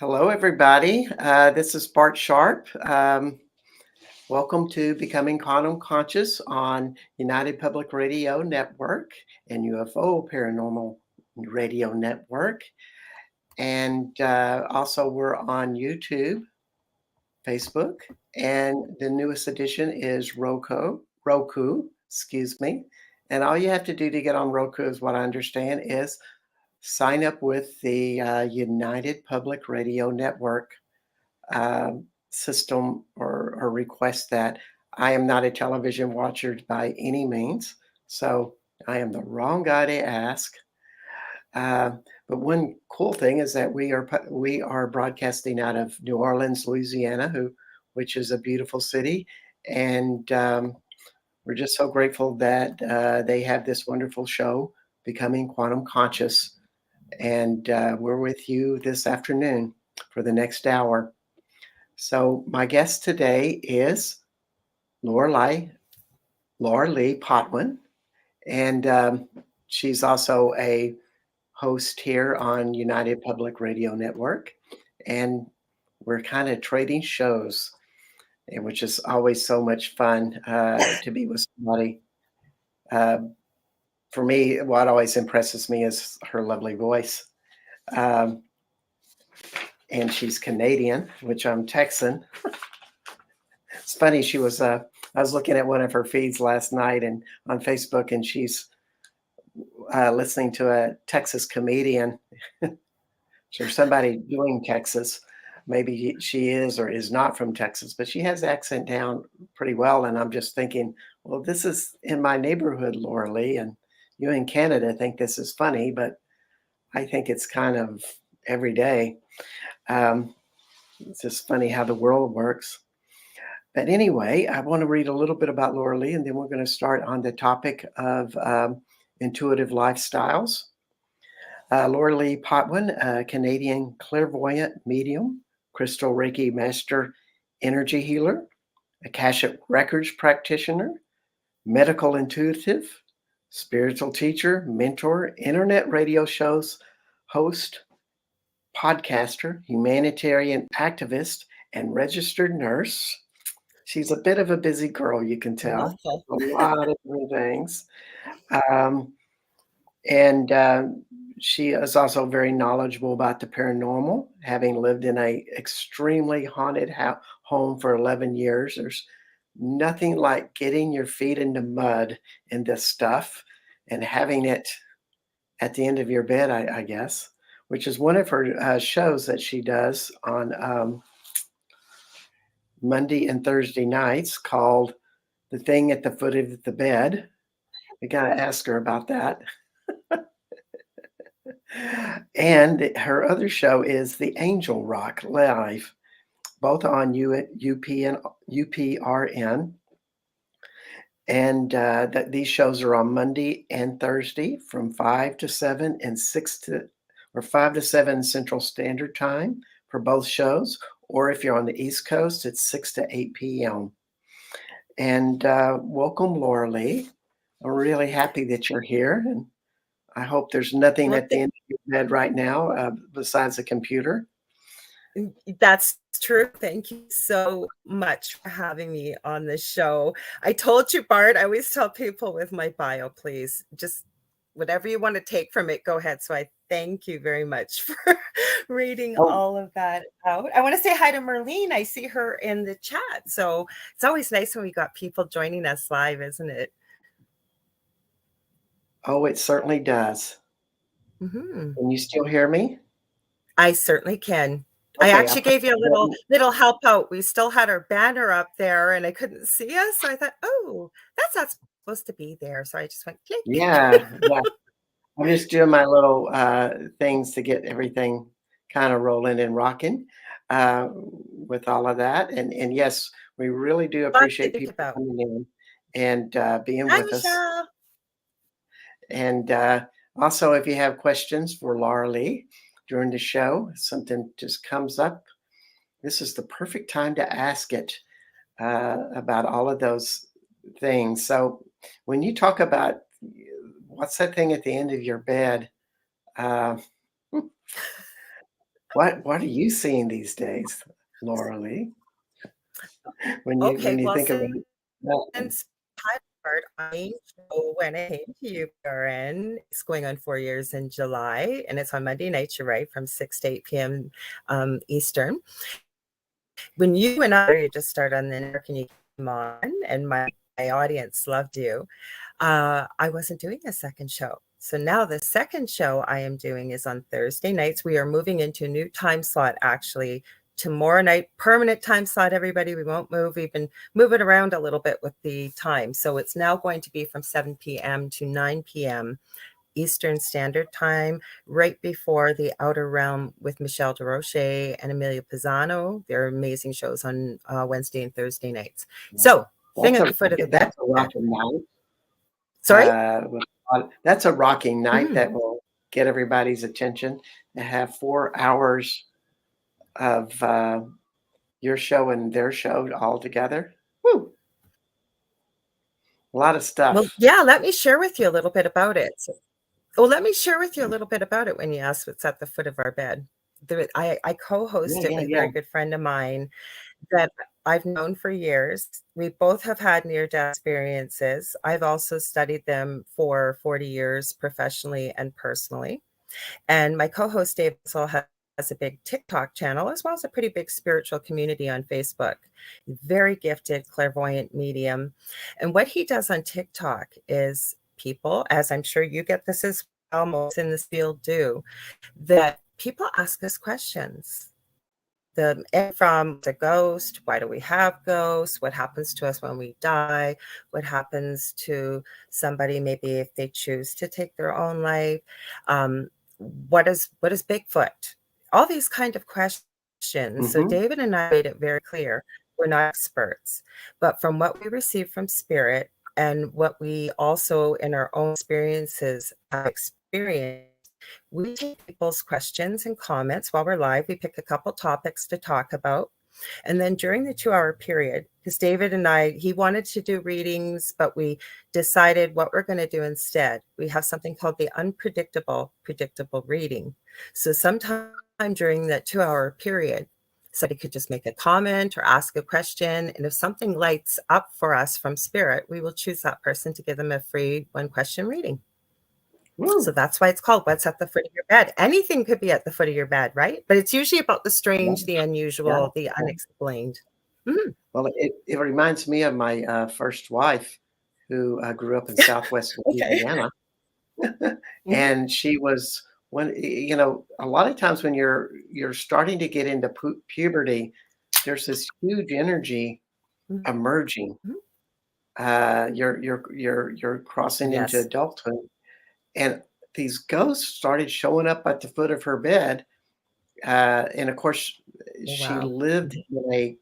Hello, everybody. This is Bart Sharp. Welcome to Becoming Quantum Conscious on United Public Radio Network and UFO Paranormal Radio Network. And also, we're on YouTube, Facebook, and the newest edition is Roku, excuse me. And all you have to do to get on Roku, is what I understand, is sign up with the United Public Radio Network system or request that. I am not a television watcher by any means, so I am the wrong guy to ask. But one cool thing is that we are broadcasting out of New Orleans, Louisiana, which is a beautiful city, and we're just so grateful that they have this wonderful show, Becoming Quantum Conscious, and we're with you this afternoon for the next hour. So my guest today is Lorilei Potwin, and she's also a host here on United Public Radio Network, and we're kind of trading shows, which is always so much fun to be with somebody. For me, what always impresses me is her lovely voice. And she's Canadian, which I'm Texan. It's funny, I was looking at one of her feeds last night and on Facebook, and she's listening to a Texas comedian. So somebody doing Texas, maybe she is or is not from Texas, but she has the accent down pretty well. And I'm just thinking, well, this is in my neighborhood, Lorilei, and you in Canada think this is funny, but I think it's kind of every day. It's just funny how the world works. But anyway, I want to read a little bit about Lorilei, and then we're going to start on the topic of intuitive lifestyles. Lorilei Potwin, a Canadian clairvoyant medium, crystal Reiki master, energy healer, Akashic records practitioner, medical intuitive, spiritual teacher, mentor, internet radio shows host, podcaster, humanitarian activist, and registered nurse. She's a bit of a busy girl, you can tell. A lot of different things. And she is also very knowledgeable about the paranormal, having lived in a extremely haunted home for 11 years. There's nothing like getting your feet in the mud in this stuff and having it at the end of your bed, I guess, which is one of her shows that she does on Monday and Thursday nights, called The Thing at the Foot of the Bed. We got to ask her about that. And her other show is The Angel Rock Live, both on UPRN. And these shows are on Monday and Thursday from 5 to 7 and 5 to 7 Central Standard Time for both shows. Or if you're on the East Coast, it's 6 to 8 p.m. And welcome, Lorilei. I'm really happy that you're here. And I hope there's nothing at the end of your bed right now besides a computer. That's true. Thank you so much for having me on this show. I told you, Bart, I always tell people with my bio, please, just whatever you want to take from it, go ahead. So I thank you very much for reading all of that out. I want to say hi to Merlene. I see her in the chat. So it's always nice when we got people joining us live, isn't it? Oh, it certainly does. Mm-hmm. Can you still hear me? I certainly can. Okay, I actually gave you a little help out. We still had our banner up there and I couldn't see us. So I thought, oh, that's not supposed to be there. So I just went click. Yeah. I'm just doing my little things to get everything kind of rolling and rocking with all of that. And yes, we really do appreciate people coming in and being with us. And also, if you have questions for Lorilei during the show, something just comes up, this is the perfect time to ask it about all of those things. So when you talk about what's that thing at the end of your bed, What are you seeing these days, Lorilei? When Okay, you well, think of that. since I when it came to UPRN, it's going on 4 years in July, and it's on Monday nights, you're right, from 6 to 8 p.m. Eastern. When you and I just started on the network and you came on, and my audience loved you, I wasn't doing a second show. So now the second show I am doing is on Thursday nights. We are moving into a new time slot, actually. Tomorrow night, permanent time slot, everybody. We won't move. We've been moving around a little bit with the time. So it's now going to be from 7 p.m. to 9 p.m. Eastern Standard Time, right before The Outer Realm with Michelle DeRoche and Amelia Pisano. They're amazing shows on Wednesday and Thursday nights. So, thing at the foot of the bed. That's a rocking night. Sorry? That's a rocking night that Mm. will get everybody's attention. To have 4 hours of your show and their show all together. Woo! A lot of stuff. Well, yeah, let me share with you a little bit about it. Let me share with you a little bit about it when you ask what's at the foot of our bed. I co-host it with a very good friend of mine that I've known for years. We both have had near-death experiences. I've also studied them for 40 years professionally and personally. And my co-host Dave also has a big TikTok channel, as well as a pretty big spiritual community on Facebook. Very gifted, clairvoyant medium. And what he does on TikTok is people, as I'm sure you get this as well, most in this field do, that people ask us questions. From the ghost, why do we have ghosts? What happens to us when we die? What happens to somebody maybe if they choose to take their own life? What is Bigfoot? All these kind of questions. So David and I made it very clear, we're not experts, but from what we receive from spirit and what we also in our own experiences have experienced, we take people's questions and comments while we're live. We pick a couple topics to talk about. And then during the 2-hour period, because David and I, he wanted to do readings, but we decided what we're going to do instead. We have something called the predictable reading. So sometime during that 2-hour period, somebody could just make a comment or ask a question. And if something lights up for us from spirit, we will choose that person to give them a free 1-question reading. So that's why it's called What's at the Foot of Your Bed. Anything could be at the foot of your bed, right? But it's usually about the strange, the unusual, the unexplained. Mm-hmm. Well, it reminds me of my first wife who grew up in Southwest Louisiana. And she was, when, a lot of times when you're starting to get into puberty, there's this huge energy emerging. You're crossing into adulthood. And these ghosts started showing up at the foot of her bed. And of course, she lived in a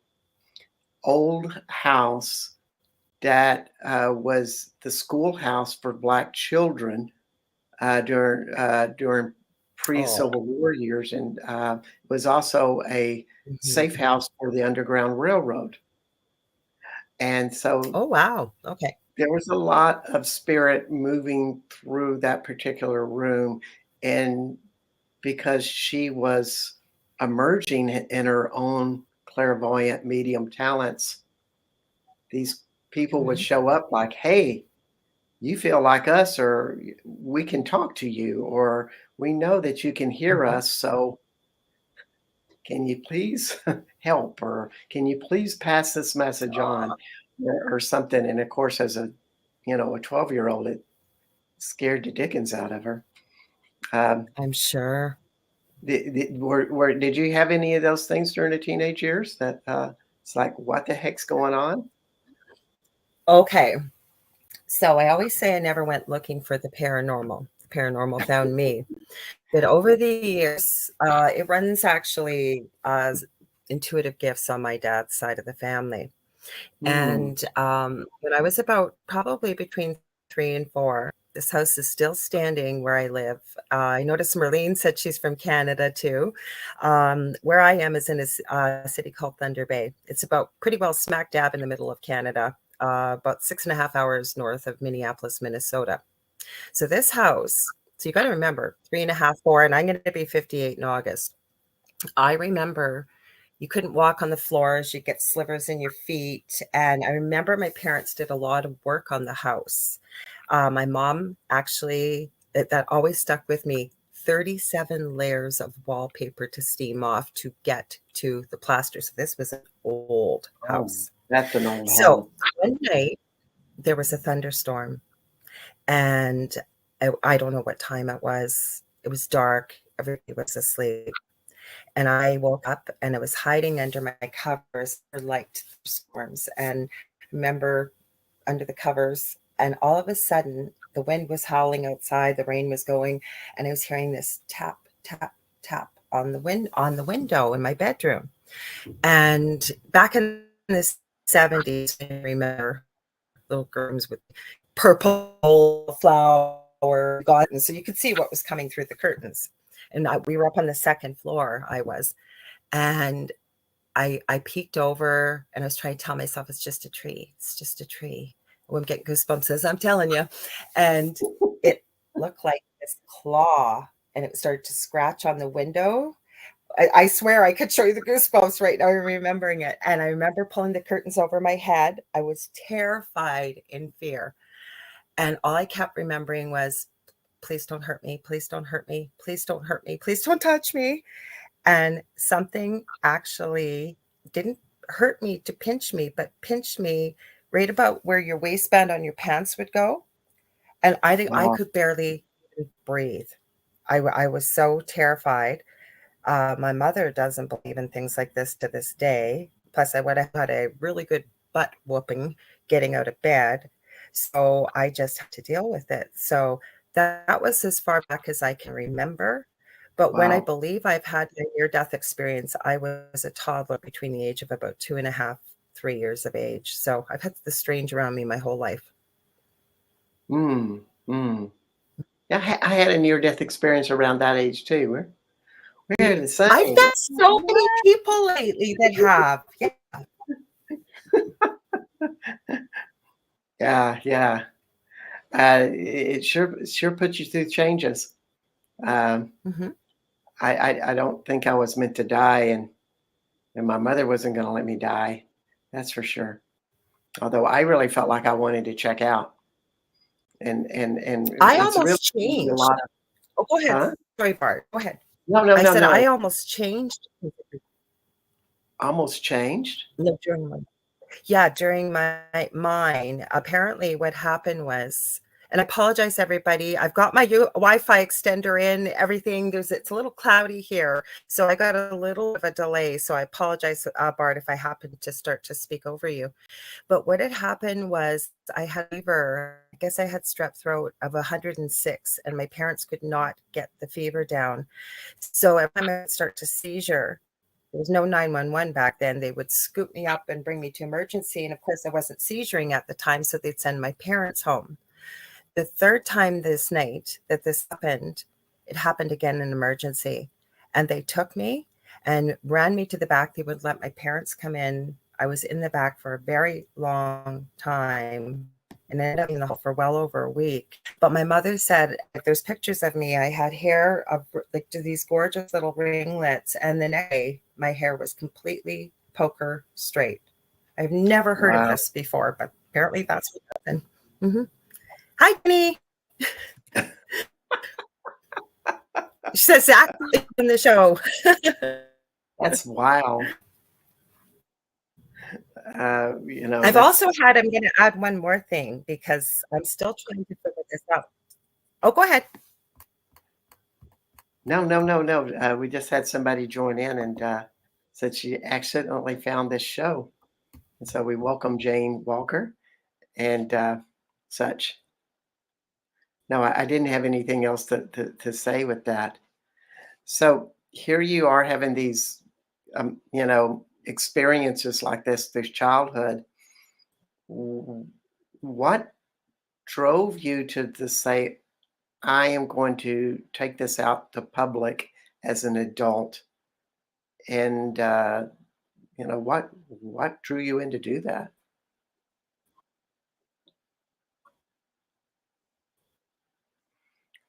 old house that was the schoolhouse for Black children during pre-Civil War years, and was also a safe house for the Underground Railroad. And so, okay. There was a lot of spirit moving through that particular room, and because she was emerging in her own clairvoyant medium talents, these people would show up like, hey, you feel like us, or we can talk to you, or we know that you can hear us, so can you please help, or can you please pass this message on, or something. And of course, as a 12-year-old, it scared the dickens out of her. I'm sure. Did you have any of those things during the teenage years that it's like, what the heck's going on? Okay. So I always say I never went looking for the paranormal. The paranormal found me. But over the years, it runs actually as intuitive gifts on my dad's side of the family. And when I was about probably between 3 and 4, this house is still standing where I live. I noticed Merlene said she's from Canada too. Where I am is in a city called Thunder Bay. It's about pretty well smack dab in the middle of Canada, about 6.5 hours north of Minneapolis, Minnesota. So this house, so you got to remember 3.5, 4, and I'm going to be 58 in August. I remember you couldn't walk on the floors, you'd get slivers in your feet. And I remember my parents did a lot of work on the house. My mom actually, that always stuck with me, 37 layers of wallpaper to steam off to get to the plaster. So this was an old Oh, house. that's an old So home. one night there was a thunderstorm, and I don't know what time it was. It was dark, everybody was asleep. And I woke up and I was hiding under my covers for like storms. And I remember under the covers, and all of a sudden the wind was howling outside, the rain was going, and I was hearing this tap, tap, tap on the window in my bedroom. And back in the 70s, I remember little rooms with purple flower gardens, so you could see what was coming through the curtains. And we were up on the second floor. I was, and I peeked over and I was trying to tell myself it's just a tree. It's just a tree. Oh, I'm getting goosebumps as I'm telling you. And it looked like this claw, and it started to scratch on the window. I swear I could show you the goosebumps right now remembering it. And I remember pulling the curtains over my head. I was terrified in fear. And all I kept remembering was, please don't hurt me. Please don't hurt me. Please don't hurt me. Please don't touch me. And something actually didn't hurt me to pinch me, but pinched me right about where your waistband on your pants would go. And I think I Wow. could barely breathe. I was so terrified. My mother doesn't believe in things like this to this day. Plus, I would have had a really good butt whooping getting out of bed. So I just had to deal with it. So that was as far back as I can remember. But when I Wow. believe I've had a near-death experience, I was a toddler between the age of about 2.5, 3 years of age. So I've had the strange around me my whole life. Mm, mm. Yeah, I had a near-death experience around that age too. We're the I've same. met so many people lately that have. Yeah. Yeah, yeah. It sure puts you through changes. Um, Mm-hmm. I don't think I was meant to die, and my mother wasn't going to let me die. That's for sure. Although I really felt like I wanted to check out, and I it's really almost a changed. lot of Oh, go ahead. huh? Sorry, Bart. Go ahead. No, no, I no, said I no. almost changed Almost changed. during my yeah, during mine. Apparently, what happened was, and I apologize, everybody. I've got my Wi-Fi extender in. Everything it's a little cloudy here, so I got a little of a delay. So I apologize, Bart, if I happen to start to speak over you. But what had happened was I had fever. I guess I had strep throat of 106, and my parents could not get the fever down. So every time I would start to seizure, there was no 911 back then. They would scoop me up and bring me to emergency. And of course, I wasn't seizuring at the time, so they'd send my parents home. The third time this night that this happened, it happened again in emergency. And they took me and ran me to the back. They would let my parents come in. I was in the back for a very long time and ended up in the hall for well over a week. But my mother said, if there's pictures of me, I had hair of like these gorgeous little ringlets. And the next day, my hair was completely poker straight. I've never heard of Wow. this before, but apparently that's what happened. Mm-hmm. Hi, Jenny. She's exactly in the show. That's wild. I've That's also had, I'm going to add one more thing because I'm still trying to figure this out. Oh, go ahead. no, no, no, no. We just had somebody join in and said she accidentally found this show, and so we welcome Jane Walker and such. No, I didn't have anything else to say with that. So here you are having these, experiences like this childhood. What drove you to say, I am going to take this out to public as an adult? And, what drew you in to do that?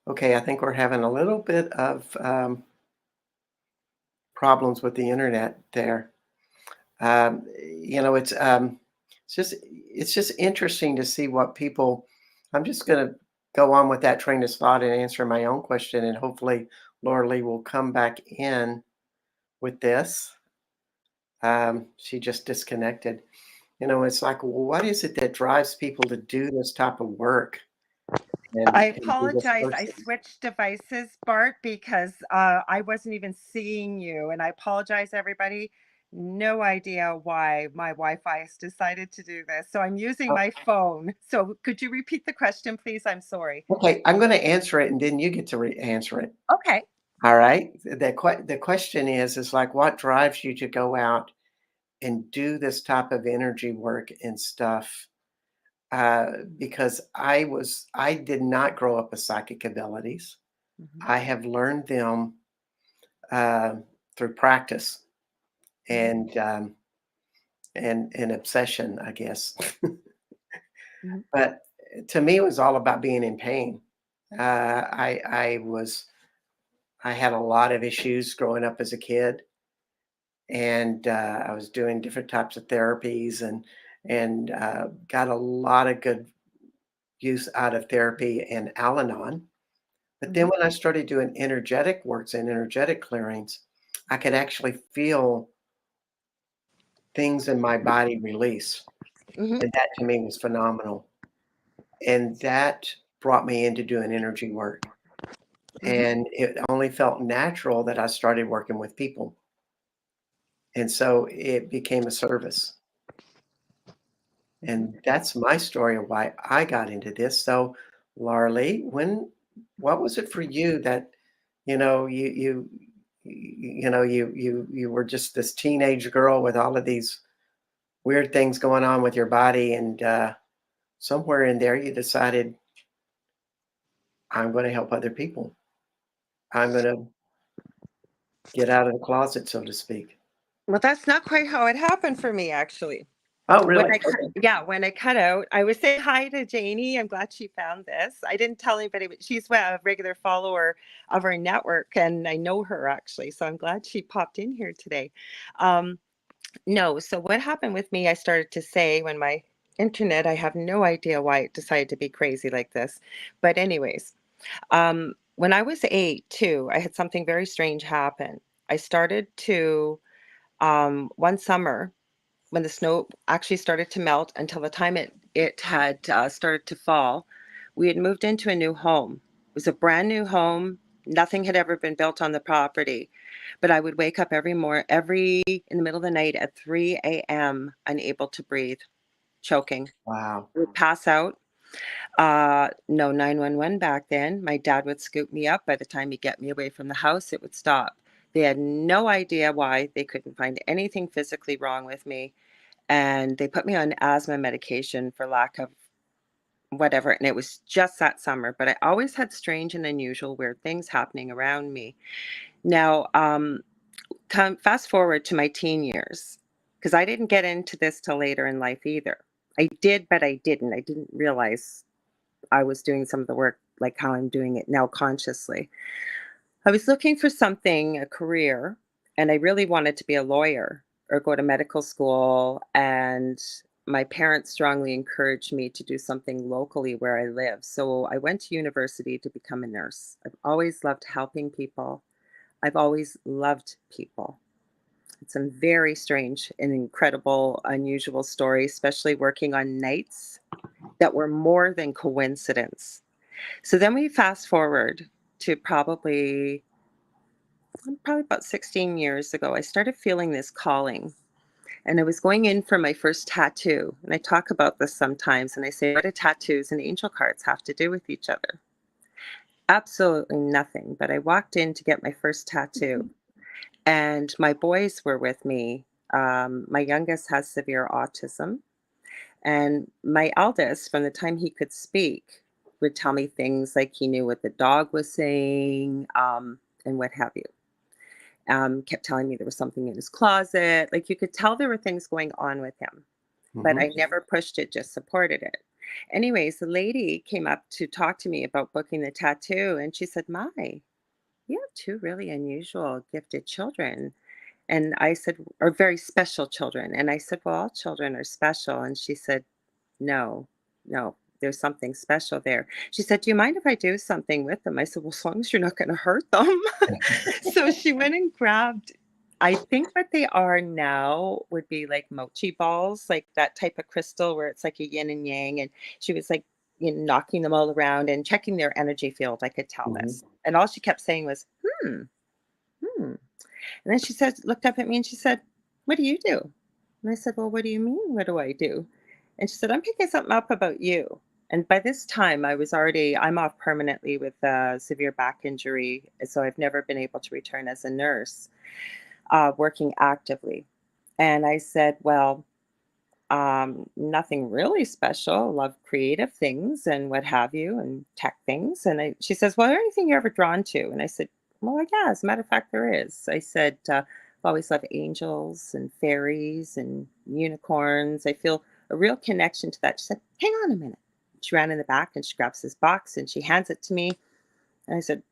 Okay, I think we're having a little bit of problems with the internet there. You know, it's just interesting to see what people. I'm just going to go on with that train of thought and answer my own question, and hopefully Laura Lee will come back in with this. She just disconnected. You know, it's like, well, what is it that drives people to do this type of work I and do this apologize. I person? switched devices, Bart, because I wasn't even seeing you. And I apologize, everybody. No idea why my Wi-Fi has decided to do this. So I'm using Oh, my phone. So could you repeat the question, please? I'm sorry. okay, I'm going to answer it, and then you get to answer it. Okay. All right. The question is like, what drives you to go out and do this type of energy work and stuff? Because I did not grow up with psychic abilities. Mhm, I have learned them uh, through practice mhm, and and obsession, I guess. mhm, But to me, it was all about being in pain. I had a lot of issues growing up as a kid, and I was doing different types of therapies and got a lot of good use out of therapy and Al-Anon. But then mhm, when I started doing energetic works and energetic clearings, I could actually feel things in my body release, mhm, and that to me was phenomenal. And that brought me into doing energy work. mhm, And it only felt natural that I started working with people. And so it became a service. mhm. And that's my story of why I got into this. So, Larly, what was it for you that, you know, you were just this teenage girl with all of these weird things going on with your body, and somewhere in there you decided, I'm going to help other people. I'm going to get out of the closet, so to speak. Well, that's not quite how it happened for me, actually. Oh, When really? I cut, Okay. yeah, when I cut out, I was saying hi to Janie. I'm glad she found this. I didn't tell anybody, but she's a regular follower of our network, and I know her actually. So I'm glad she popped in here today. Um, no, so what happened with me, I started to say when my internet, I have no idea why it decided to be crazy like this. But anyways, when I was 8 too, I had something very strange happen. I started to one summer when the snow actually started to melt until the time it had started to fall, we had moved into a new home. It was a brand new home. Nothing had ever been built on the property. But I would wake up every in the middle of the night at 3 a.m., unable to breathe, choking. Wow. I would pass out. No 911 back then. My dad would scoop me up. By the time he'd get me away from the house, it would stop. They had no idea why. They couldn't find anything physically wrong with me, and they put me on asthma medication for lack of whatever, and it was just that summer, but I always had strange and unusual weird things happening around me. Now, come fast forward to my teen years, because I didn't get into this till later in life either. I did, but I didn't. I didn't realize I was doing some of the work like how I'm doing it now consciously. I was looking for something, a career, and I really wanted to be a lawyer or go to medical school. And my parents strongly encouraged me to do something locally where I live. So I went to university to become a nurse. I've always loved helping people. I've always loved people. It's some very strange and incredible, unusual stories, especially working on nights that were more than coincidence. So then we fast forward to probably about 16 years ago, I started feeling this calling. And I was going in for my first tattoo. And I talk about this sometimes. And I say, what do tattoos and angel cards have to do with each other? Absolutely nothing. But I walked in to get my first tattoo. And my boys were with me. My youngest has severe autism. And my eldest, from the time he could speak, would tell me things like he knew what the dog was saying, and what have you. Kept telling me there was something in his closet. Like you could tell there were things going on with him, but Hmm. I never pushed it, just supported it. Anyways, the lady came up to talk to me about booking the tattoo, and she said, "My, you have two really unusual, gifted children. And I said, "Are very special children." And I said, "Well, all children are special." And she said, "No, no, there's something special there." She said, "Do you mind if I do something with them?" I said, "Well, as long as you're not going to hurt them." So she went and grabbed, I think what they are now would be like mochi balls, like that type of crystal where it's like a yin and yang. And she was like, knocking them all around and checking their energy field. I could tell Mhm. this. And all she kept saying was, "Hmm, hmm." And then she said, looked up at me and she said, "What do you do?" And I said, "Well, what do you mean? What do I do?" And she said, "I'm picking something up about you." And by this time, I'm off permanently with a severe back injury. So I've never been able to return as a nurse, working actively. And I said, "Well, nothing really special. Love creative things and what have you, and tech things." And she says, "Well, is there anything you're ever drawn to?" And I said, "Well, yeah, as a matter of fact, there is." I said, "I've always loved angels and fairies and unicorns. I feel a real connection to that." She said, "Hang on a minute." She ran in the back and she grabs this box and she hands it to me. And I said,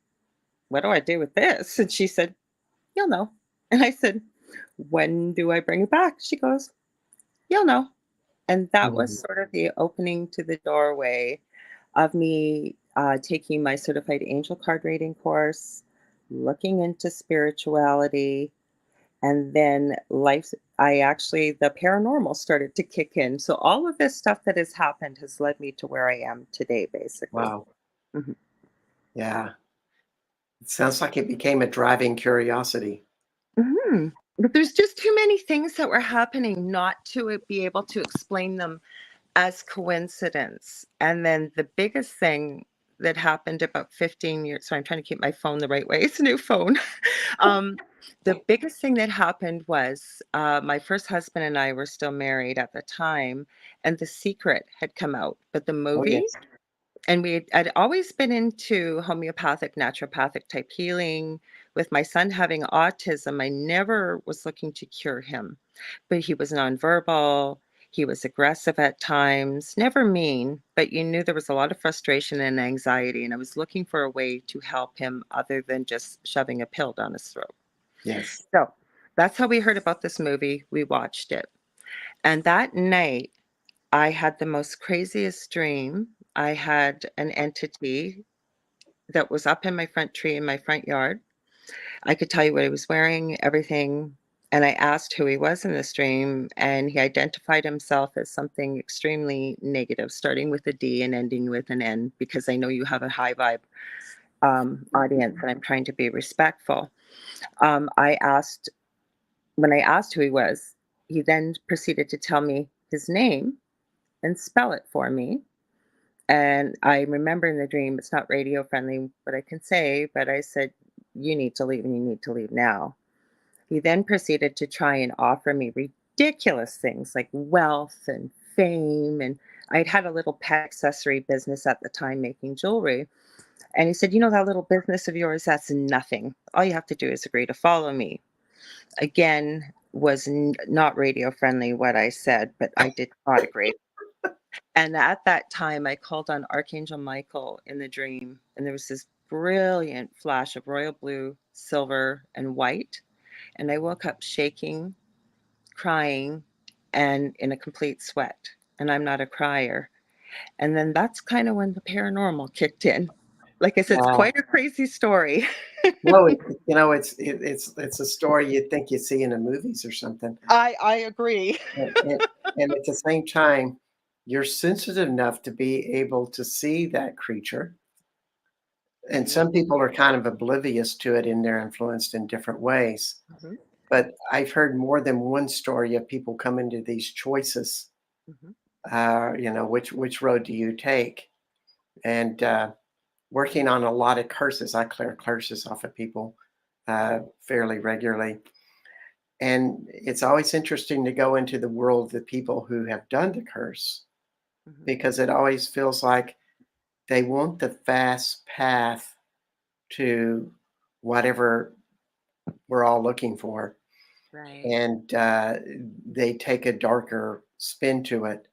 "What do I do with this?" And she said, "You'll know." And I said, "When do I bring it back?" She goes, "You'll know." And that was Mhm. sort of the opening to the doorway of me taking my certified angel card reading course, looking into spirituality, and then the paranormal started to kick in. So all of this stuff that has happened has led me to where I am today, basically. Wow. Mhm. Yeah. It sounds like it became a driving curiosity. But there's just too many things that were happening not to be able to explain them as coincidence. And then the biggest thing that happened about 15 years, so I'm trying to keep my phone the right way. It's a new phone. um, the biggest thing that happened was my first husband and I were still married at the time, and The Secret had come out, but the Oh, movie, yes. and I'd always been into homeopathic, naturopathic type healing. With my son having autism, I never was looking to cure him, but he was nonverbal. He was aggressive at times, never mean, but you knew there was a lot of frustration and anxiety. And I was looking for a way to help him other than just shoving a pill down his throat. Yes. So that's how we heard about this movie. We watched it. And that night, I had the most craziest dream. I had an entity that was up in my front tree in my front yard. I could tell you what he was wearing, everything. And I asked who he was in this dream, and he identified himself as something extremely negative, starting with a D and ending with an N, because I know you have a high vibe audience, and I'm trying to be respectful. I asked When I asked who he was, he then proceeded to tell me his name and spell it for me. And I remember in the dream, it's not radio friendly, what I can say, but I said, "You need to leave and you need to leave now." He then proceeded to try and offer me ridiculous things like wealth and fame. And I'd had a little pet accessory business at the time making jewelry. And he said, "That little business of yours, that's nothing. All you have to do is agree to follow me." Again, was not radio friendly what I said, but I did not agree. And at that time, I called on Archangel Michael in the dream, and there was this brilliant flash of royal blue, silver, and white. And I woke up shaking, crying, and in a complete sweat. And I'm not a crier. And then that's kind of when the paranormal kicked in. Like I said, it's Wow. quite a crazy story. No, it's a story you'd think you see in the movies or something. I agree. And at the same time, you're sensitive enough to be able to see that creature. And Mhm, some people are kind of oblivious to it and they're influenced in different ways. mhm, But I've heard more than one story of people coming to these choices. mhm, Which road do you take? And working on a lot of curses. I clear curses off of people fairly regularly. And it's always interesting to go into the world of the people who have done the curse mhm. because it always feels like they want the fast path to whatever we're all looking for. Right. And they take a darker spin to it.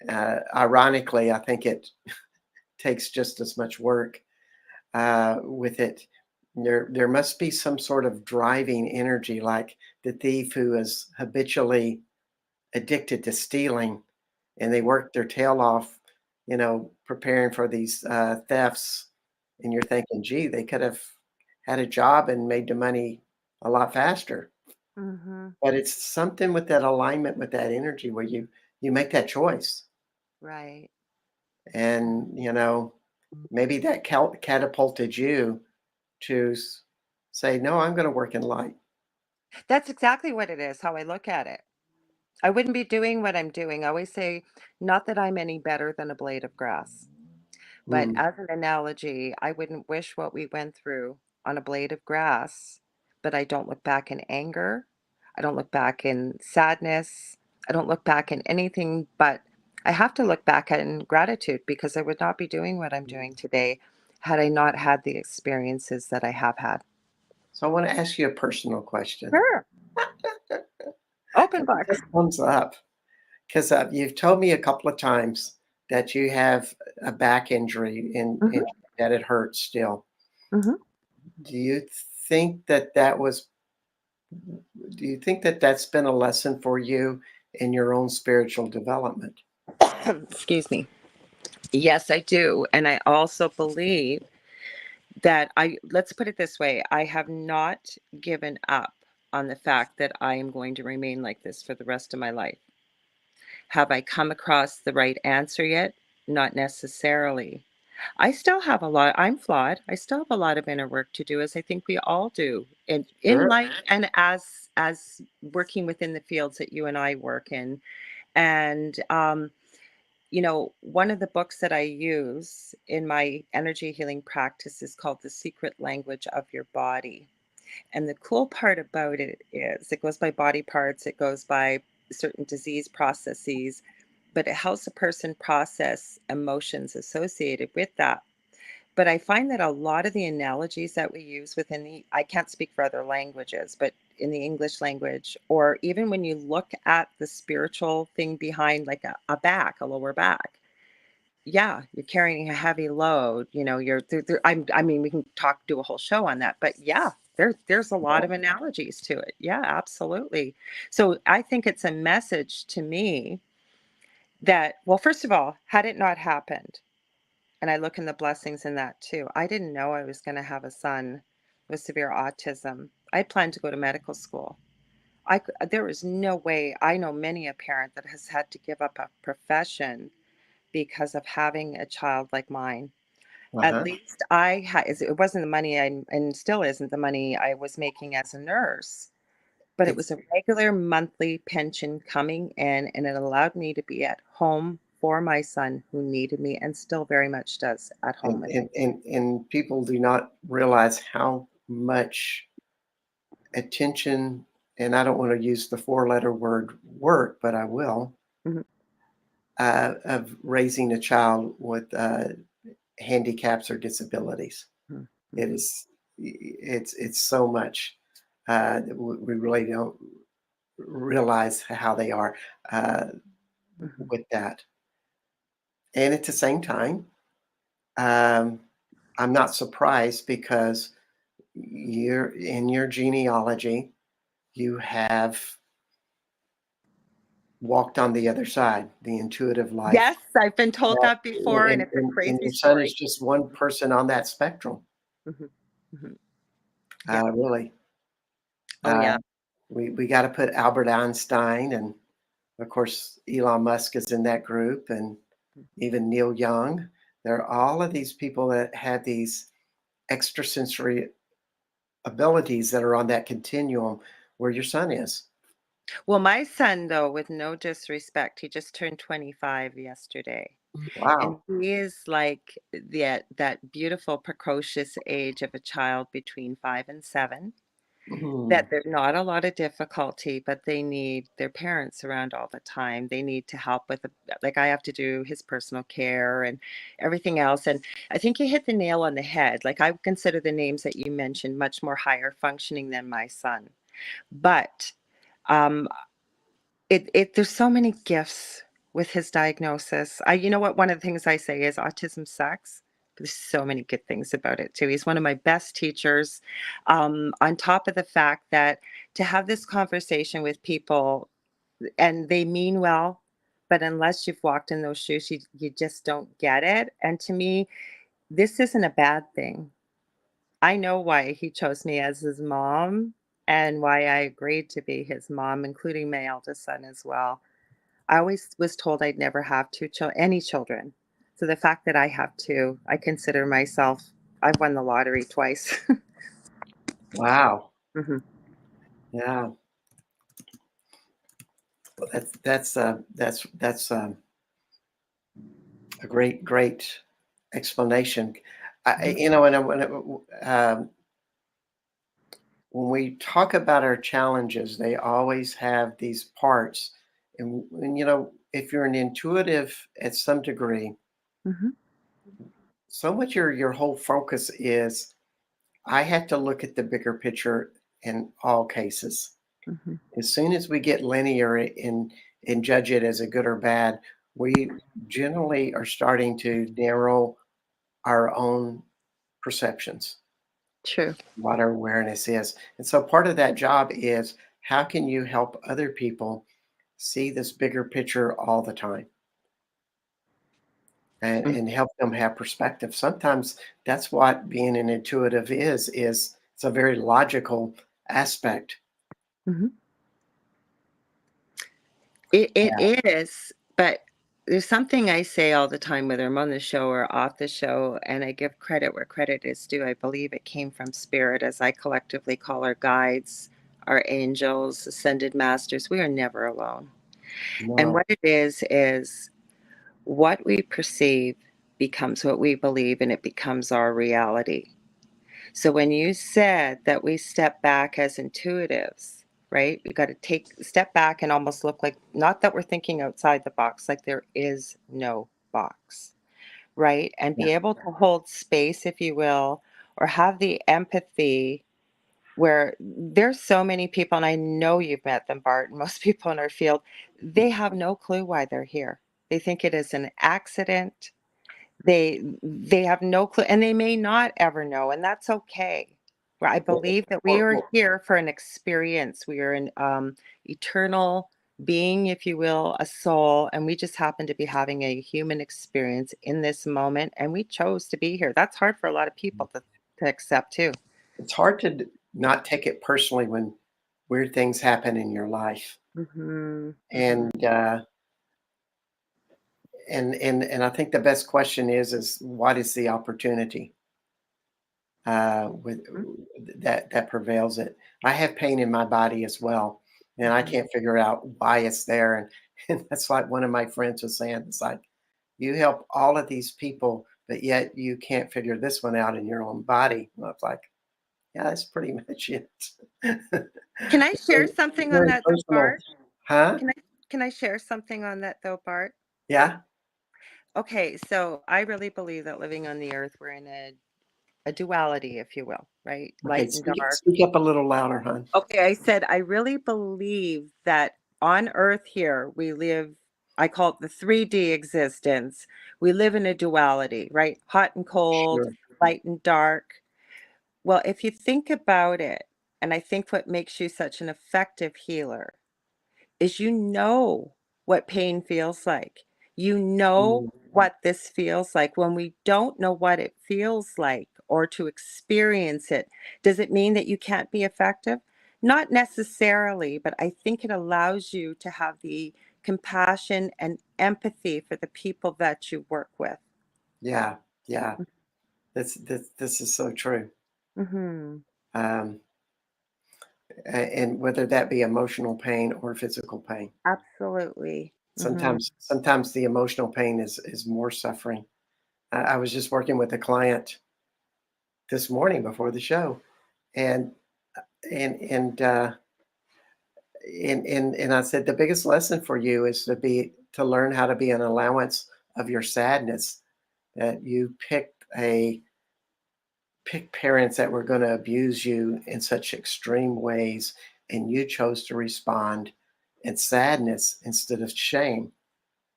Ironically, I think it takes just as much work with it. There must be some sort of driving energy, like the thief who is habitually addicted to stealing, and they work their tail off, preparing for these thefts. And you're thinking, gee, they could have had a job and made the money a lot faster. Mm-hmm. But it's something with that alignment, with that energy, where you make that choice, Right. and maybe that catapulted you to say, no, I'm going to work in light. That's exactly what it is, how I look at it. I wouldn't be doing what I'm doing. I always say, not that I'm any better than a blade of grass, but Mm. as an analogy, I wouldn't wish what we went through on a blade of grass, but I don't look back in anger. I don't look back in sadness. I don't look back in anything, but I have to look back in gratitude because I would not be doing what I'm doing today had I not had the experiences that I have had. So I want to ask you a personal question. Sure. Open It books. just comes up because you've told me a couple of times that you have a back injury and Hmm. that it hurts still. Hmm. Do you think that was? Do you think that that's been a lesson for you in your own spiritual development? Excuse me. Yes, I do. And I also believe that let's put it this way, I have not given up on the fact that I am going to remain like this for the rest of my life. Have I come across the right answer yet? Not necessarily. I still have a lot, I'm flawed. I still have a lot of inner work to do, as I think we all do in Sure. life, and as working within the fields that you and I work in. And one of the books that I use in my energy healing practice is called The Secret Language of Your Body. And the cool part about it is it goes by body parts, it goes by certain disease processes, but it helps a person process emotions associated with that. But I find that a lot of the analogies that we use I can't speak for other languages, but in the English language, or even when you look at the spiritual thing behind like a lower back, yeah, you're carrying a heavy load, you're there, I mean, we can do a whole show on that, but yeah, there's a lot of analogies to it. Yeah, absolutely. So I think it's a message to me that, well, first of all, had it not happened, and I look in the blessings in that too. I didn't know I was going to have a son with severe autism. I planned to go to medical school. There is no way. I know many a parent that has had to give up a profession because of having a child like mine. At Uh-huh. least it wasn't the money and still isn't the money I was making as a nurse, but it It's was a regular monthly pension coming in, and it allowed me to be at home for my son who needed me and still very much does at home and with me. and people do not realize how much attention, and I don't want to use the four-letter word work, but I will, Mhm. of raising a child with handicaps or disabilities. Mhm. It Mhm. is, it's so much that we really don't realize how they are uh, Mhm. with that. And at the same time, um, I'm not surprised because you're in your genealogy, you have walked on the other side, the intuitive life. Yes, I've been told That that before, and it's a and crazy your son is story. just one person on that spectrum, Mhm. Mhm. Yeah. really. Oh, Uh, yeah. we got to put Albert Einstein, and of course Elon Musk is in that group, and even Neil Young. There are all of these people that have these extrasensory abilities that are on that continuum where your son is. Well, my son, though, with no disrespect, he just turned 25 yesterday. And Wow. he is like that beautiful precocious age of a child between 5 and 7, Mhm. that there's not a lot of difficulty, but they need their parents around all the time. They need to help with like I have to do his personal care and everything else. And I think you hit the nail on the head. Like I consider the names that you mentioned much more higher functioning than my son. But um there's so many gifts with his diagnosis. You know what, one of the things I say is autism sucks. There's so many good things about it too. He's one of my best teachers. On top of the fact that to have this conversation with people and they mean well, but unless you've walked in those shoes, you just don't get it. And to me, this isn't a bad thing. I know why he chose me as his mom and why I agreed to be his mom, including my eldest son as well. I always was told I'd never have any children. So the fact that I have two, I consider myself, I've won the lottery twice. Wow. Mhm. Yeah. Well, that's a great explanation. Mhm. You know, when we talk about our challenges, they always have these parts. And you know, if you're an intuitive at some degree, Mhm. so much your whole focus is I have to look at the bigger picture in all cases. Mhm. As soon as we get linear and judge it as a good or bad, we generally are starting to narrow our own perceptions, True. what our awareness is. And so part of that job is how can you help other people see this bigger picture all the time Mm. and help them have perspective. Sometimes that's what being an intuitive is it's a very logical aspect. Mhm. It is, but there's something I say all the time, whether I'm on the show or off the show, and I give credit where credit is due. I believe it came from spirit, as I collectively call our guides, our angels, ascended masters. We are never alone. And No. what it is what we perceive becomes what we believe, and it becomes our reality. So when you said that we step back as intuitives, right? We got to step back and almost look like, not that we're thinking outside the box, like there is no box, right? And Yeah. be able to hold space, if you will, or have the empathy where there's so many people, and I know you've met them, Bart, and most people in our field, they have no clue why they're here. They think it is an accident. They have no clue, and they may not ever know, and that's okay. Well, I believe that we are Well, here for an experience. We are an eternal being, if you will, a soul, and we just happen to be having a human experience in this moment, and we chose to be here. That's hard for a lot of people to accept too. it's hard to not take it personally when weird things happen in your life. Hmm. And and I think the best question is what is the opportunity with that prevails it. I have pain in my body as well, and I Hmm. can't figure out why it's there. And that's like one of my friends was saying. It's like you help all of these people, but yet you can't figure this one out in your own body. And I was like, yeah, that's pretty much it. Can I It's share something on very that though, personal, Bart? huh? Can I share something on that though, Bart? Yeah. Okay, so I really believe that living on the earth, we're in a duality, if you will, right? Okay. Light and dark. Speak up a little louder, hon. Okay, I said I really believe that on earth here, we live, I call it the 3D existence. We live in a duality, right? Hot and cold, Sure. light and dark. Well, if you think about it, and I think what makes you such an effective healer is you know what pain feels like. You know Mm, what this feels like. When we don't know what it feels like or to experience it, does it mean that you can't be effective? Not necessarily, but I think it allows you to have the compassion and empathy for the people that you work with. yeah. Yeah. This is so true. Hmm. Um, and whether that be emotional pain or physical pain. Absolutely. Hmm. Sometimes the emotional pain is more suffering. I was just working with a client this morning before the show, and and and uh, and I said the biggest lesson for you is to learn how to be an allowance of your sadness. That you picked parents that were going to abuse you in such extreme ways, and you chose to respond in sadness instead of shame.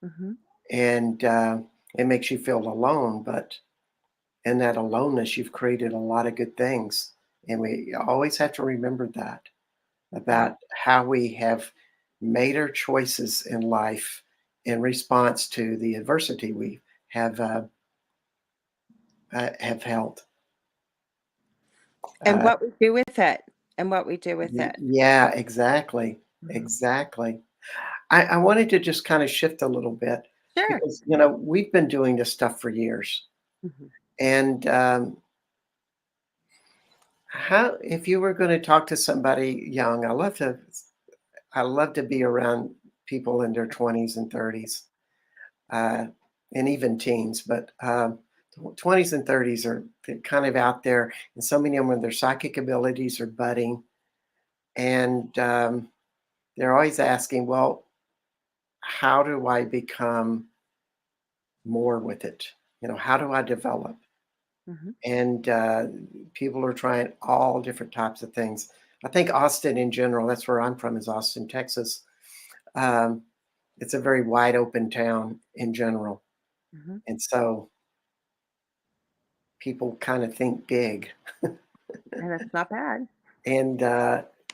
Hmm. And it makes you feel alone. But in that aloneness, you've created a lot of good things. And we always have to remember that about how we have made our choices in life in response to the adversity we have held. And Uh, what we do with it, and what we do with it. yeah, exactly. Exactly. I wanted to just kind of shift a little bit Sure. because, we've been doing this stuff for years. Mhm. And how, if you were going to talk to somebody young, I love to be around people in their 20s and 30s, and even teens, but 20s and 30s are they're kind of out there, and so many of them, their psychic abilities are budding, and they're always asking, well, how do I become more with it? How do I develop? Mhm. And people are trying all different types of things. I think Austin in general, that's where I'm from, is Austin, Texas. Um, it's a very wide open town in general. Mhm. And so people kind of think big. And it's not bad. And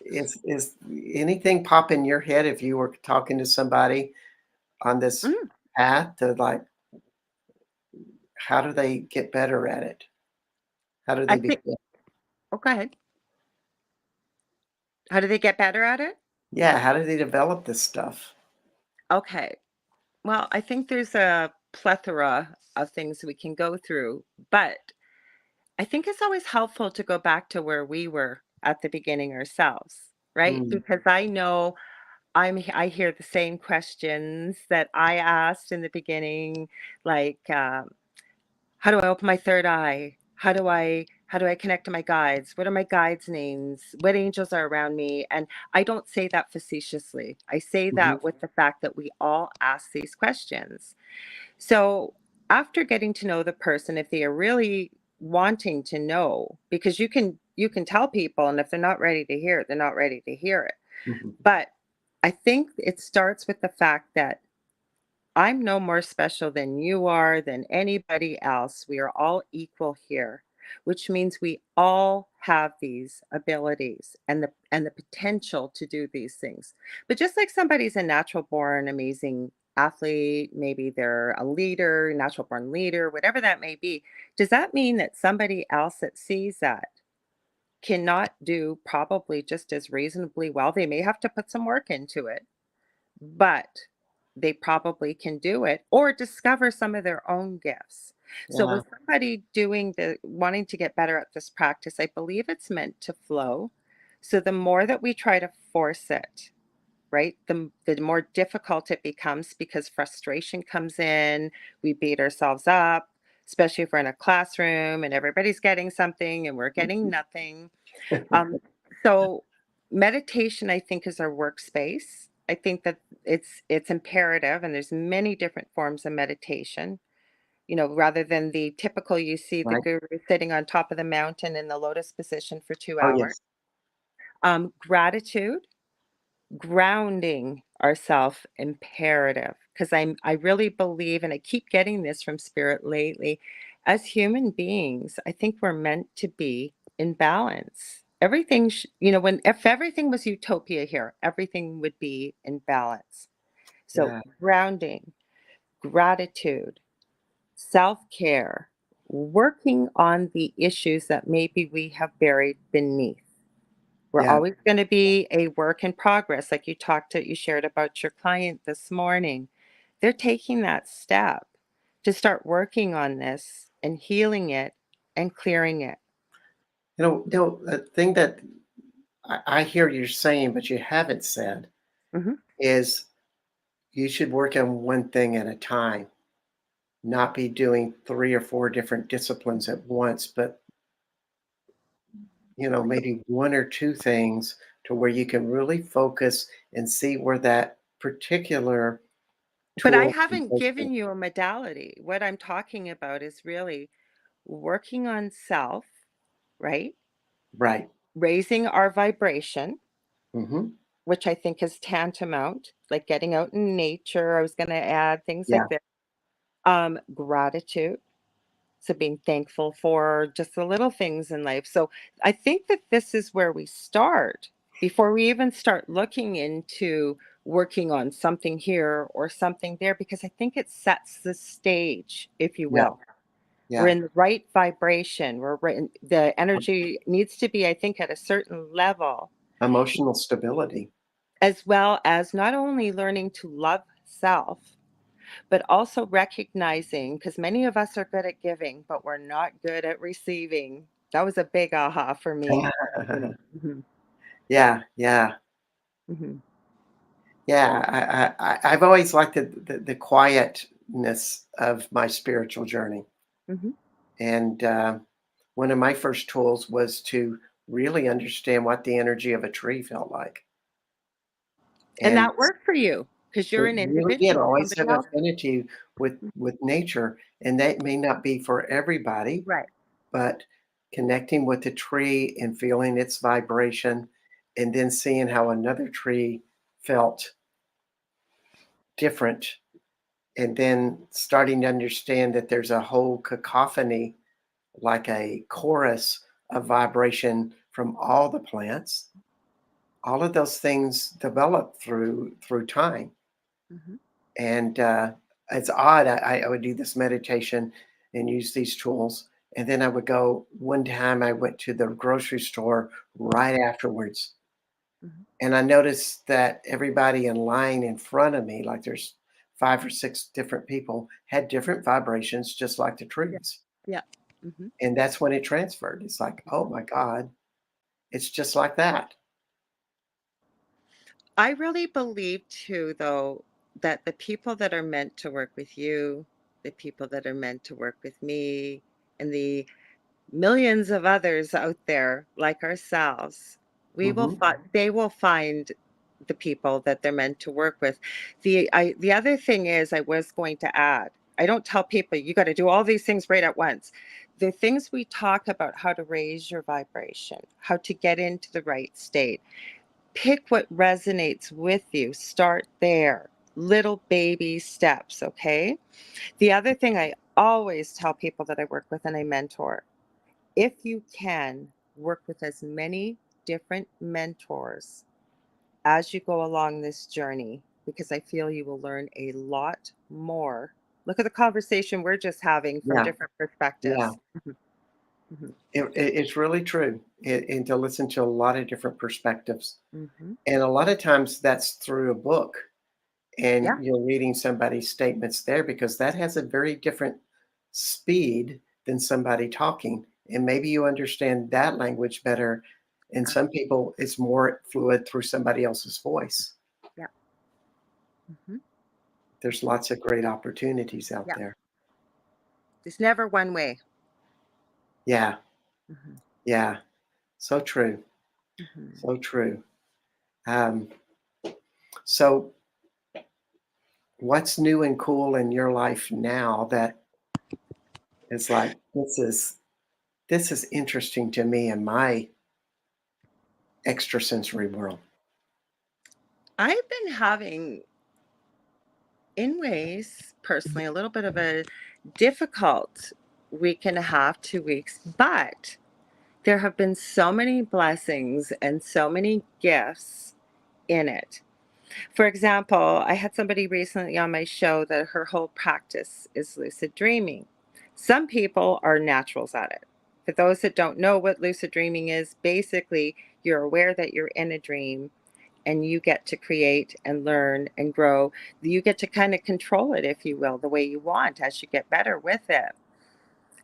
is anything pop in your head if you were talking to somebody on this Mm. path to like, how do they get better at it? How do I they think begin? Oh, go ahead. How do they get better at it? Yeah, how do they develop this stuff? Okay. Well, I think there's a plethora of things we can go through, but I think it's always helpful to go back to where we were at the beginning ourselves, right? Mm, Because I know I hear the same questions that I asked in the beginning, like, how do I open my third eye? How do I connect to my guides? What are my guides' names? What angels are around me? And I don't say that facetiously. I say mhm, that with the fact that we all ask these questions. So after getting to know the person, if they are really wanting to know, because you can tell people, and if they're not ready to hear it, they're not ready to hear it. mhm. But I think it starts with the fact that I'm no more special than you are, than anybody else. We are all equal here, which means we all have these abilities and the potential to do these things. But just like somebody's a natural born amazing athlete, maybe they're a leader, natural born leader, whatever that may be, does that mean that somebody else that sees that cannot do probably just as reasonably well? They may have to put some work into it, but they probably can do it or discover some of their own gifts. So Yeah, with somebody doing the wanting to get better at this practice, I believe it's meant to flow. So the more that we try to force it, right, the more difficult it becomes because frustration comes in, we beat ourselves up, especially if we're in a classroom and everybody's getting something and we're getting nothing. Um, so meditation, I think, is our workspace. I think that it's imperative, and there's many different forms of meditation. Rather than the typical, you see the right. guru sitting on top of the mountain in the lotus position for 2 Oh, hours. yes. Gratitude, grounding ourself, imperative, because I really believe, and I keep getting this from spirit lately, as human beings, I think we're meant to be in balance. Everything when if everything was utopia here, everything would be in balance. So Yeah. grounding, gratitude, self-care, working on the issues that maybe we have buried beneath. We're Yeah. always going to be a work in progress. Like you shared about your client this morning. They're taking that step to start working on this and healing it and clearing it. The thing that I hear you saying, but you haven't said, Mhm. is you should work on one thing at a time, not be doing 3 or 4 different disciplines at once, but, maybe 1 or 2 things to where you can really focus and see where that particular But I tool can haven't take you. given you a modality. What I'm talking about is really working on self, right? Right. Raising our vibration, Mhm. which I think is tantamount, like getting out in nature. I was going to add things Yeah. like that. Gratitude, So being thankful for just the little things in life. So I think that this is where we start before we even start looking into working on something here or something there, because I think it sets the stage, if you Yeah. will. We're Yeah. in the right vibration. The energy needs to be, I think, at a certain level, Emotional stability. as well as not only learning to love self, but also recognizing, because many of us are good at giving, but we're not good at receiving. That was a big aha for me. Mhm, Yeah. Yeah. mhm, Yeah. I've always liked the quietness of my spiritual journey. mhm. And one of my first tools was to really understand what the energy of a tree felt like. And And that worked for you because you're it an really did. I individual. always Somebody have else. affinity with nature, and that may not be for everybody, Right. but connecting with the tree and feeling its vibration, and then seeing how another tree felt different, and then starting to understand that there's a whole cacophony, like a chorus of vibration from all the plants. All of those things develop through time. Mhm. And it's odd. I would do this meditation and use these tools. And then I would go, one time I went to the grocery store right afterwards. Mhm. And I noticed that everybody in line in front of me, like there's 5 or 6 different people, had different vibrations, just like the Yeah. trees. Yeah. Mhm. And that's when it transferred. It's like, oh my God, it's just like that. I really believe too, though, that the people that are meant to work with you, the people that are meant to work with me, and the millions of others out there like ourselves, Hmm. they will find the people that they're meant to work with. The other thing is, I was going to add, I don't tell people you got to do all these things right at once. The things we talk about, how to raise your vibration, how to get into the right state, pick what resonates with you, start there. Little baby steps, okay? The other thing I always tell people that I work with and I mentor, if you can, work with as many different mentors as you go along this journey, because I feel you will learn a lot more. Look at the conversation we're just having from Yeah. different Yeah. perspectives. Mhm, mhm, It's really true. And to listen to a lot of different perspectives. mhm. And a lot of times that's through a book, and Yeah. you're reading somebody's statements there because that has a very different speed than somebody talking. And maybe you understand that language better. And Yeah. some people, it's more fluid through somebody else's voice. Yeah. Mhm. There's lots of great opportunities out Yeah. there. There's never one way. Yeah. Mhm, Yeah. So true. mhm. So true. Um, so, what's new and cool in your life now that is like, this is interesting to me in my extrasensory world? I've been having, in ways, personally, a little bit of a difficult week and a half, 2 weeks, but there have been so many blessings and so many gifts in it. For example, I had somebody recently on my show that her whole practice is lucid dreaming. Some people are naturals at it. For those that don't know what lucid dreaming is, basically, you're aware that you're in a dream and you get to create and learn and grow. You get to kind of control it, if you will, the way you want as you get better with it.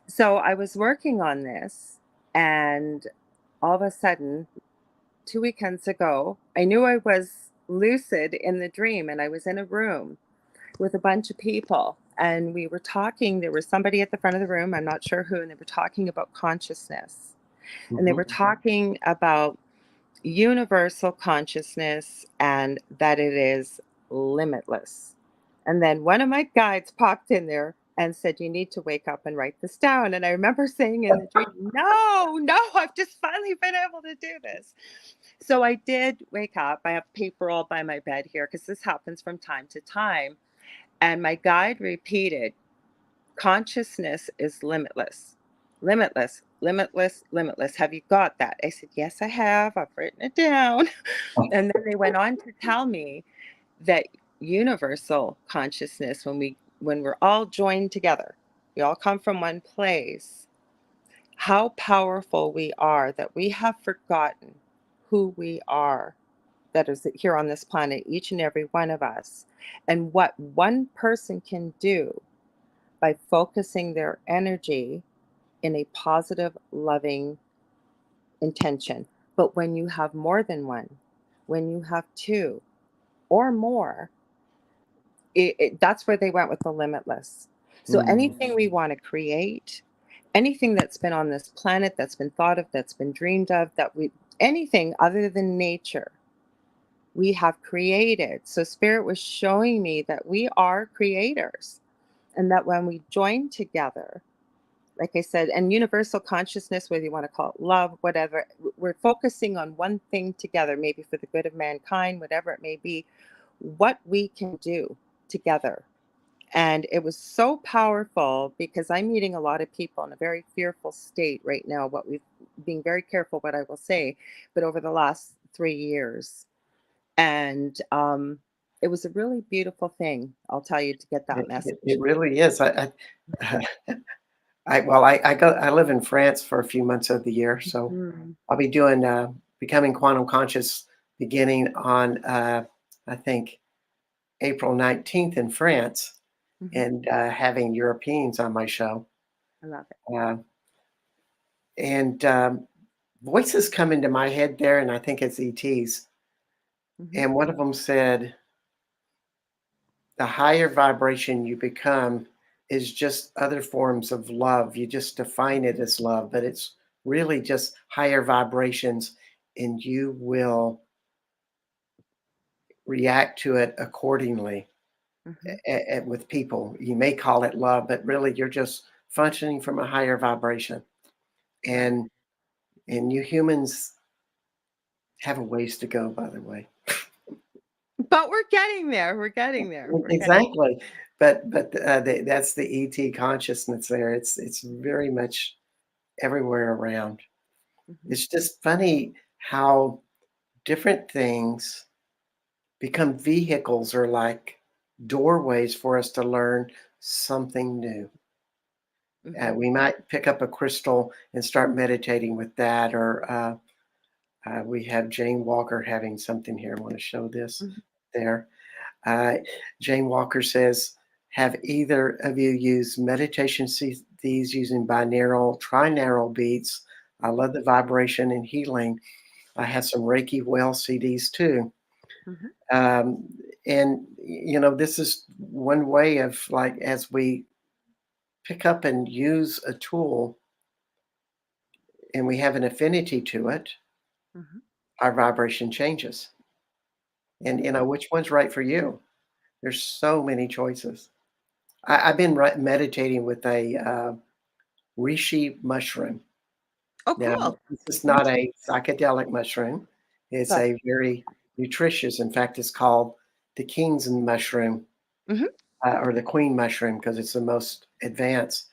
So I was working on this, and all of a sudden, 2 weekends ago, I knew I was lucid in the dream, and I was in a room with a bunch of people. And we were talking. There was somebody at the front of the room, I'm not sure who, and they were talking about consciousness. And they Mhm. were talking about universal consciousness and that it is limitless. And then one of my guides popped in there and said, "You need to wake up and write this down." And I remember saying in the dream, "No, no, I've just finally been able to do this." So I did wake up. I have paper all by my bed here because this happens from time to time. And my guide repeated, Consciousness is limitless, limitless, limitless, limitless. Have you got that? I said, yes, I have. I've written it down. And then they went on to tell me that universal consciousness, when we're all joined together, we all come from one place, how powerful we are, that we have forgotten who we are, that is here on this planet, each and every one of us, and what one person can do by focusing their energy in a positive, loving intention. But when you have more than one, when you have two or more, that's where they went with the limitless. So anything we want to create, anything that's been on this planet, that's been thought of, that's been dreamed of, anything other than nature, we have created. So Spirit was showing me that we are creators, and that when we join together, like I said, and universal consciousness, whether you want to call it love, whatever, we're focusing on one thing together, maybe for the good of mankind, whatever it may be, what we can do together. And it was so powerful, because I'm meeting a lot of people in a very fearful state right now, being very careful what I will say, but over the last 3 years. And it was a really beautiful thing, I'll tell you, to get that message. It really is. I live in France for a few months of the year, so Mhm. I'll be doing becoming quantum conscious beginning on I think April 19th in France, Mhm. and having Europeans on my show. I love it. And voices come into my head there, and I think it's ETs. Mhm. And one of them said, the higher vibration you become is just other forms of love. You just define it as love, but it's really just higher vibrations, and you will react to it accordingly. Mhm. With people, you may call it love, but really you're just functioning from a higher vibration. Right. And you humans have a ways to go, by the way. But we're getting there. We're getting there. We're getting. Exactly. But that's the ET consciousness there. It's very much everywhere around. Mhm. It's just funny how different things become vehicles, or like doorways for us to learn something new. Mhm. We might pick up a crystal and start meditating with that, or we have Jane Walker having something here. I want to show this Mhm. there. Uh, Jane Walker says, have either of you used meditation CDs using binaural, trinaural beats? I love the vibration and healing. I have some Reiki well CDs too. Mhm. Um, and, this is one way of, like, as we pick up and use a tool and we have an affinity to it, Mhm. our vibration changes. And, which one's right for you? There's so many choices. I've been meditating with a reishi mushroom. Oh, Now, cool. this is Me not too. a psychedelic mushroom. It's But. a very nutritious. In fact, it's called the king's mushroom, Mhm. or the queen mushroom, because it's the most advanced.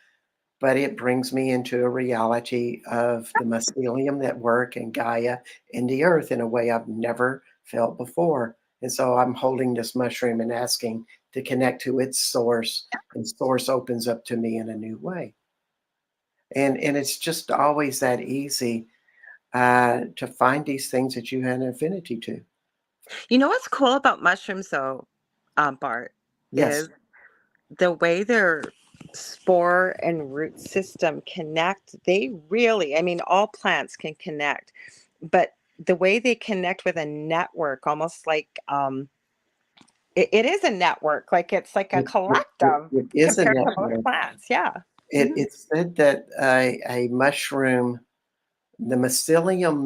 But it brings me into a reality of the mycelium network and Gaia and the earth in a way I've never felt before. And so I'm holding this mushroom and asking to connect to its source, and source opens up to me in a new way. And it's just always that easy to find these things that you have an affinity to. You know what's cool about mushrooms, though, Bart, Yes, is the way their spore and root system connect. They really, I mean, all plants can connect, but the way they connect with a network, almost like it is a network, like it's like a collective it is a compared to most network. plants. Yeah. Mhm. It's said that a mushroom, the mycelium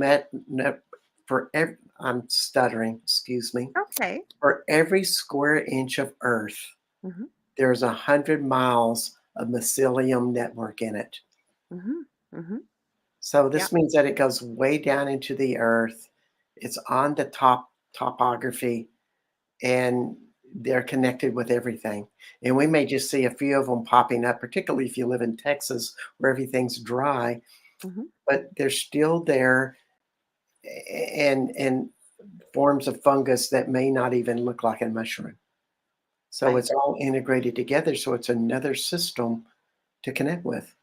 for every, I'm stuttering, excuse me. Okay. For every square inch of earth, Mhm. there's 100 miles of mycelium network in it. Mhm. Mhm. So Yeah. this means that it goes way down into the earth. It's on the topography, and they're connected with everything. And we may just see a few of them popping up, particularly if you live in Texas where everything's dry, Mhm. but they're still there and forms of fungus that may not even look like a mushroom. So I it's all integrated together. So it's another system to connect with.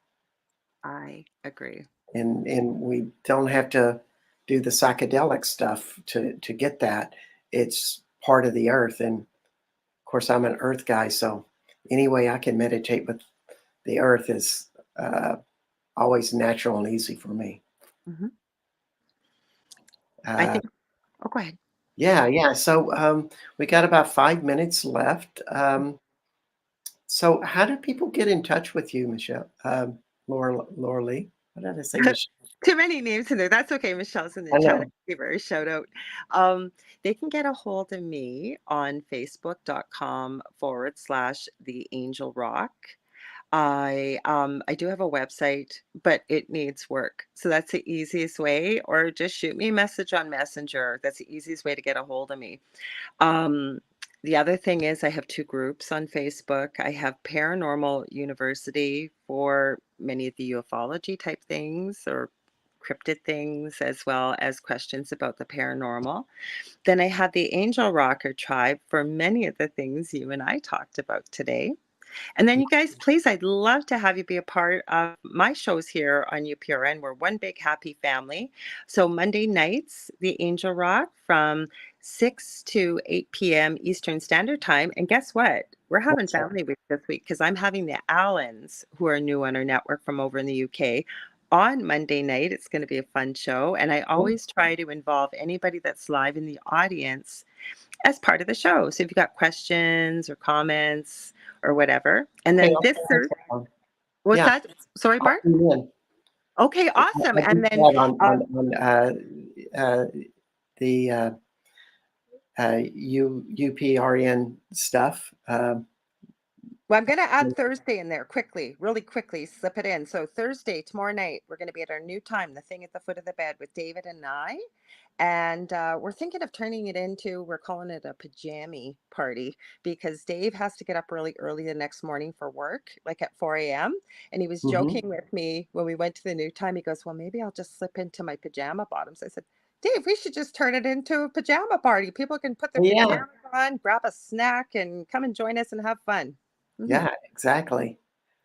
I agree. And we don't have to do the psychedelic stuff to get that. It's part of the earth. And of course, I'm an earth guy, so any way I can meditate with the earth is always natural and easy for me. Mhm. I Uh, think. Oh, go ahead. yeah. So we got about 5 minutes left. So how do people get in touch with you, Michelle? Laura Lee? What did I say, Michelle? Too many names in there. That's okay. Michelle's in the I chat. I know. give her a shout out. They can get a hold of me on facebook.com/the Angel Rock. I do have a website, but it needs work. So that's the easiest way, or just shoot me a message on Messenger. That's the easiest way to get a hold of me. Um, the other thing is I have two groups on Facebook. I have Paranormal University for many of the ufology type things or cryptid things, as well as questions about the paranormal. Then I have the Angel Rocker Tribe for many of the things you and I talked about today. And then you guys, please, I'd love to have you be a part of my shows here on UPRN. We're one big happy family. So Monday nights, the Angel Rock from 6 to 8 p.m. Eastern Standard Time. And guess what? We're having What's that? family week this week because I'm having the Allens, who are new on our network from over in the UK, on Monday night. It's going to be a fun show. And I Oh, always try to involve anybody that's live in the audience as part of the show. So if you've got questions or comments or whatever. And okay. then I'll this put Thursday, that on. what's Yeah, that? Sorry, I'll Bart? tune in. Okay, awesome. I do And then that on uh, the UPRN stuff. well, I'm going to add Thursday in there quickly, really quickly, slip it in. So Thursday, tomorrow night, we're going to be at our new time, the thing at the foot of the bed with David and I. And we're thinking of turning it into, we're calling it a pajama party because Dave has to get up really early the next morning for work, like at 4 a.m. And he was Mhm. joking with me when we went to the new time. He goes, well, maybe I'll just slip into my pajama bottoms. I said, Dave, we should just turn it into a pajama party. People can put their Yeah, pajamas on, grab a snack, and come and join us and have fun. Hmm. yeah, exactly.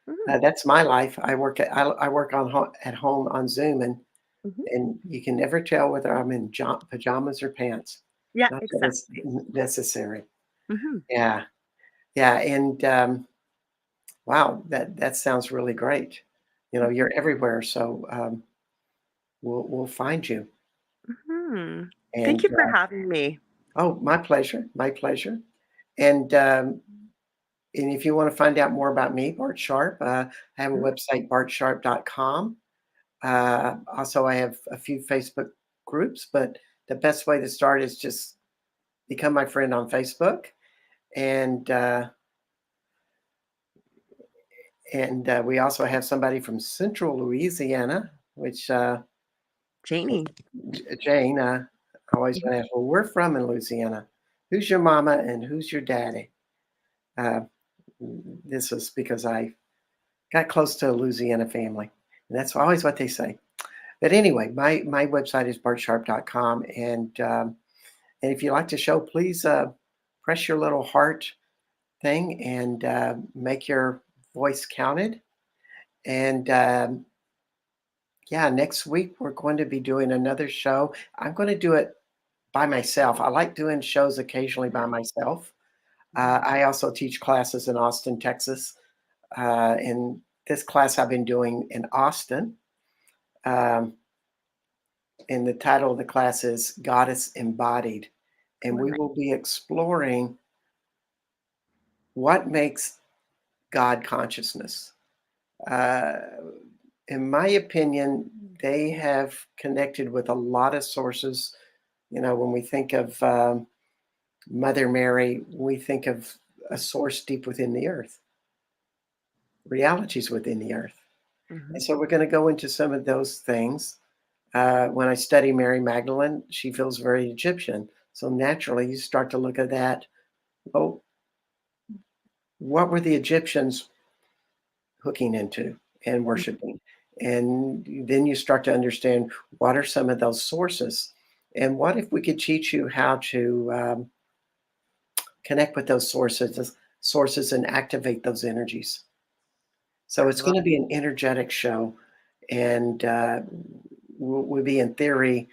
Hmm. That's my life. I work at home on Zoom, Hmm. and you can never tell whether I'm in pajamas or pants. Yeah, Not that it's exactly. necessary. Hmm. Yeah, yeah, and wow, that sounds really great. You know, you're everywhere, so we'll find you. Hmm. Thank And you for having me. oh, my pleasure, my pleasure. And and if you want to find out more about me, Bart Sharp, I have a website, bartsharp.com. Also, I have a few Facebook groups, but the best way to start is just become my friend on Facebook. And we also have somebody from Central Louisiana, which Janie. Jane, always Mhm. want to ask, well, we're from in Louisiana. Who's your mama and who's your daddy? Uh, this is because I got close to a Louisiana family. And that's always what they say. But anyway, my website is bartsharp.com. And if you like the show, please press your little heart thing and make your voice counted. And yeah, next week we're going to be doing another show. I'm going to do it by myself. I like doing shows occasionally by myself. I also teach classes in Austin, Texas. And this class I've been doing in Austin. Um, and the title of the class is Goddess Embodied. And Oh, we nice. will be exploring what makes God consciousness. Uh, in my opinion, they have connected with a lot of sources. You know, when we think of Mother Mary, we think of a source deep within the earth, realities within the earth. Mhm. And so we're going to go into some of those things. When I study Mary Magdalene, she feels very Egyptian. So naturally, you start to look at that. Oh, what were the Egyptians hooking into and worshiping? And then you start to understand what are some of those sources. And what if we could teach you how to connect with those sources and activate those energies? So it's going to be an energetic show, and we'll be in theory,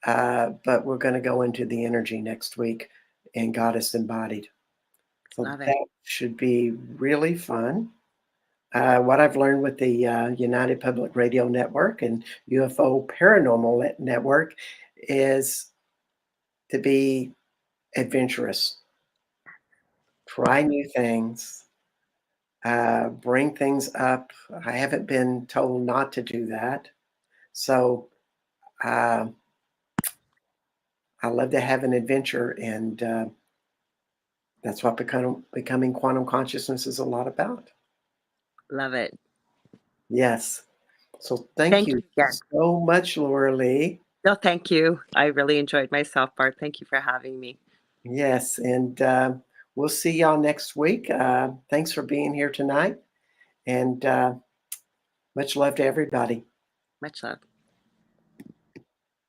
but we're going to go into the energy next week and Goddess Embodied. So Love it. that should be really fun. What I've learned with the United Public Radio Network and UFO Paranormal Network is to be adventurous, try new things, bring things up. I haven't been told not to do that. So I love to have an adventure, and that's what becoming quantum consciousness is a lot about. Love it. Yes. So thank you again. so much, Lorilei. No, thank you. I really enjoyed myself, Bart. Thank you for having me. Yes, and we'll see y'all next week. Thanks for being here tonight, and much love to everybody. Much love.